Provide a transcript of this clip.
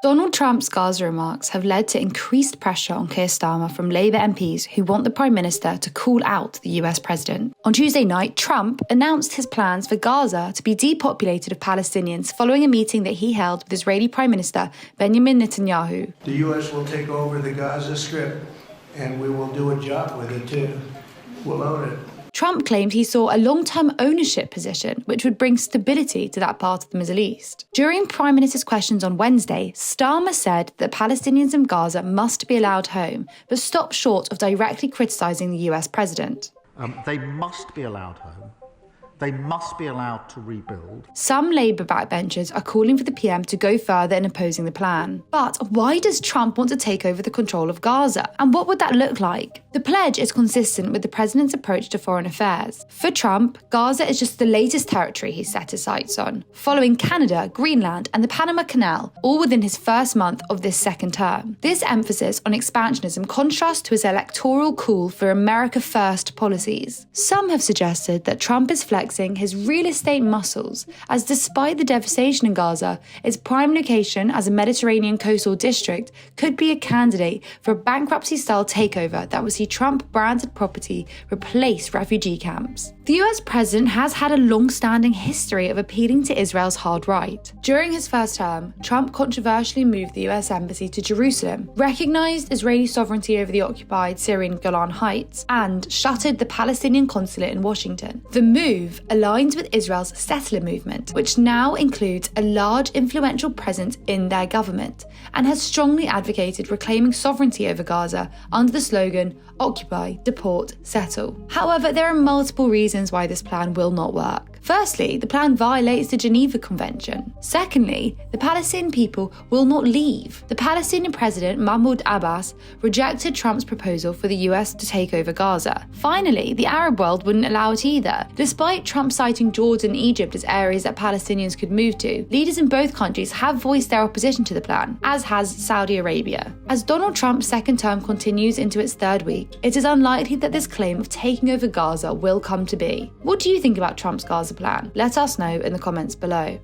Donald Trump's Gaza remarks have led to increased pressure on Keir Starmer from Labour MPs who want the Prime Minister to call out the US President. On Tuesday night, Trump announced his plans for Gaza to be depopulated of Palestinians following a meeting that he held with Israeli Prime Minister Benjamin Netanyahu. The US will take over the Gaza Strip, and we will do a job with it too. We'll own it. Trump claimed he saw a long-term ownership position, which would bring stability to that part of the Middle East. During Prime Minister's questions on Wednesday, Starmer said that Palestinians in Gaza must be allowed home, but stopped short of directly criticising the US president. They must be allowed home. They must be allowed to rebuild. Some Labour backbenchers are calling for the PM to go further in opposing the plan. But why does Trump want to take over the control of Gaza? And what would that look like? The pledge is consistent with the president's approach to foreign affairs. For Trump, Gaza is just the latest territory he's set his sights on, following Canada, Greenland, and the Panama Canal, all within his first month of this second term. This emphasis on expansionism contrasts to his electoral call for America First policies. Some have suggested that Trump is flexing his real estate muscles, as despite the devastation in Gaza, its prime location as a Mediterranean coastal district could be a candidate for a bankruptcy-style takeover that would see Trump-branded property replace refugee camps. The US president has had a long-standing history of appealing to Israel's hard right. During his first term, Trump controversially moved the US embassy to Jerusalem, recognized Israeli sovereignty over the occupied Syrian Golan Heights, and shuttered the Palestinian consulate in Washington. The move aligns with Israel's settler movement, which now includes a large influential presence in their government, and has strongly advocated reclaiming sovereignty over Gaza under the slogan, "Occupy, deport, settle." However, there are multiple reasons why this plan will not work. Firstly, the plan violates the Geneva Convention. Secondly, the Palestinian people will not leave. The Palestinian president, Mahmoud Abbas, rejected Trump's proposal for the US to take over Gaza. Finally, the Arab world wouldn't allow it either. Despite Trump citing Jordan and Egypt as areas that Palestinians could move to, leaders in both countries have voiced their opposition to the plan, as has Saudi Arabia. As Donald Trump's second term continues into its third week, it is unlikely that this claim of taking over Gaza will come to be. What do you think about Trump's Gaza plan? Let us know in the comments below.